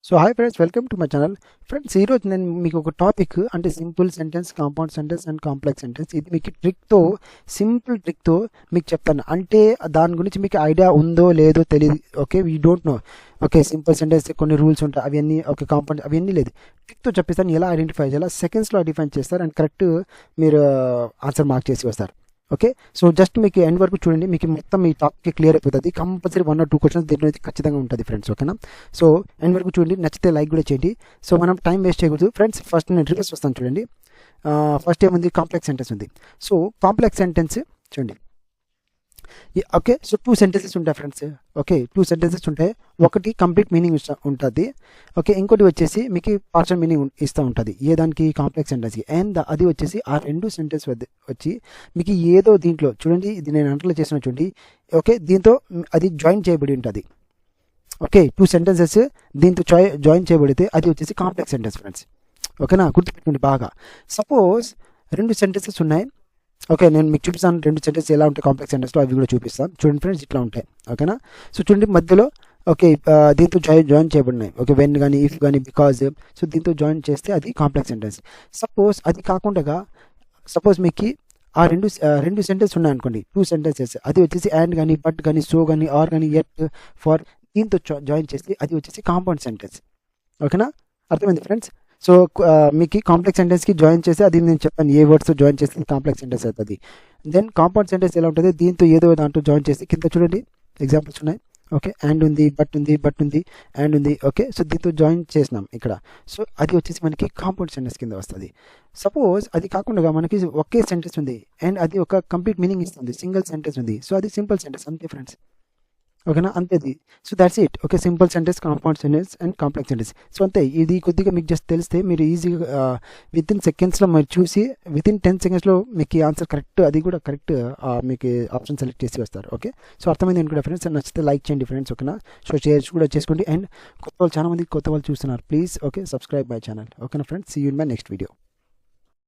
So hi friends, welcome to my channel. Friends, ఈరోజు నేను మీకు ఒక టాపిక్ అంటే simple sentence, compound sentence and complex sentence, ఇది మీకు సింపుల్ ట్రిక్తో మీకు చెప్తాను. అంటే దాని గురించి మీకు ఐడియా ఉందో లేదో తెలియదు. Okay, we don't know. Okay, simple sentence కొన్ని రూల్స్ ఉంటాయి, అవన్నీ ఓకే, కాంపౌండ్ అవన్నీ లేదు. ట్రిక్తో చెప్పేస్తాను ఎలా ఐడెంటిఫై చేయాలి, సెకండ్స్లో ఐడెంటిఫై చేస్తారు అండ్ కరెక్ట్ మీరు ఆన్సర్ మార్క్ చేసి వస్తారు. ఓకే, సో జస్ట్ మీకు ఎండ్ వరకు చూడండి, మీకు మొత్తం ఈ టాపిక్ క్లియర్ అయిపోతుంది. కంపల్సరీ 1 or 2 క్వశ్చన్స్ దీంట్లో అయితే ఖచ్చితంగా ఉంటుంది ఫ్రెండ్స్. ఓకేనా, సో ఎండ్ వరకు చూడండి, నచ్చితే లైక్ కూడా చేయండి. సో మనం టైం వేస్ట్ చేయకూడదు ఫ్రెండ్స్. ఫస్ట్ నేను రివర్స్ వస్తాను చూడండి. ఫస్ట్ ఏముంది, కాంప్లెక్స్ సెంటెన్స్ ఉంది. సో కాంప్లెక్స్ సెంటెన్స్ చూడండి. ఓకే, సో 2 సెంటెన్సెస్ ఉంటాయి ఫ్రెండ్స్. ఓకే, 2 సెంటెన్సెస్ ఉంటాయి. ఒకటి కంప్లీట్ మీనింగ్ ఉంటుంది. ఓకే, ఇంకోటి వచ్చేసి మీకు పార్షల్ మీనింగ్ ఇస్తూ ఉంటుంది ఏ దానికి, కాంప్లెక్స్ సెంటెన్స్కి. అండ్ అది వచ్చేసి ఆ 2 సెంటెన్స్ వచ్చి మీకు ఏదో దీంట్లో చూడండి, ఇది నేను అంటలో చేసిన చూడండి. ఓకే, దీంతో అది జాయిన్ చేయబడి ఉంటుంది. ఓకే, 2 సెంటెన్సెస్ దీంతో జాయిన్ చేయబడితే అది వచ్చేసి కాంప్లెక్స్ సెంటెన్స్ ఫ్రెండ్స్. ఓకేనా, గుర్తుపెట్టుకోండి బాగా. సపోజ్ 2 సెంటెన్సెస్ ఉన్నాయి. ఓకే, నేను మీకు చూపిస్తాను 2 సెంటెన్స్ ఎలా ఉంటాయి కాంప్లెక్స్ సెంటెన్స్లో, అవి కూడా చూపిస్తాను. చూడండి ఫ్రెండ్స్, ఇట్లా ఉంటాయి. ఓకేనా, సో చూడండి మధ్యలో ఓకే దీంతో జాయిన్ చేయబడినాయి. ఓకే, వెన్ కానీ, ఇఫ్ కానీ, బికాజ్. సో దీంతో జాయిన్ చేస్తే అది కాంప్లెక్స్ సెంటెన్స్. సపోజ్ అది కాకుండా సపోజ్ మీకు ఆ రెండు సెంటెన్స్ ఉన్నాయనుకోండి, 2 సెంటెన్సెస్, అది వచ్చేసి అండ్ కానీ, బట్ కానీ, సో కానీ, ఆర్ కానీ, ఎట్, ఫర్, దీంతో జాయిన్ చేస్తే అది వచ్చేసి కాంపౌండ్ సెంటెన్స్. ఓకేనా, అర్థమైంది ఫ్రెండ్స్. సో మీకు కాంప్లెక్స్ సెంటెన్స్కి జాయిన్ చేస్తే అది నేను చెప్పాను, ఏ వర్డ్స్తో జాయిన్ చేస్తే కాంప్లెక్స్ సెంటెన్స్ అవుతుంది. దెన్ కాంపౌండ్ సెంటెన్స్ ఎలా ఉంటుంది, దీంతో ఏదో దాంట్లో జాయిన్ చేస్తే కింద చూడండి ఎగ్జాంపుల్స్ ఉన్నాయి. ఓకే, అండ్ ఉంది, బట్ ఉంది, అండ్ ఉంది. ఓకే, సో దీంతో జాయిన్ చేసినాం ఇక్కడ. సో అది వచ్చేసి మనకి కాంపౌండ్ సెంటెన్స్ కింద వస్తుంది. సపోజ్ అది కాకుండా మనకి ఒకే సెంటెన్స్ ఉంది అండ్ అది ఒక కంప్లీట్ మీనింగ్ ఇస్తుంది, సింగిల్ సెంటెన్స్ ఉంది. సో అది సింపుల్ సెంటెన్స్, అంతే ఫ్రెండ్స్. ఓకేనా, అంతేది. So that's it. Okay, simple sentence, compound sentence and complex sentence. So అంతే, ఇది కొద్దిగా మీకు జస్ట్ తెలిస్తే మీరు ఈజీగా వితిన్ సెకండ్స్లో మీరు చూసి వితిన్ 10 సెకండ్స్లో మీకు ఆన్సర్ కరెక్ట్, అది కూడా కరెక్ట్ మీకు ఆప్షన్ సెలెక్ట్ చేసి వస్తారు. ఓకే, సో అర్థమైంది అనుకుంటా ఫ్రెండ్స్. నచ్చితే లైక్ చేయండి ఫ్రెండ్స్. ఓకేనా, సో షేర్ కూడా చేసుకోండి. అండ్ చాలా మంది కొత్త వాళ్ళు చూస్తున్నారు, please okay subscribe my channel. ఓకేనా friends, see you in my next video.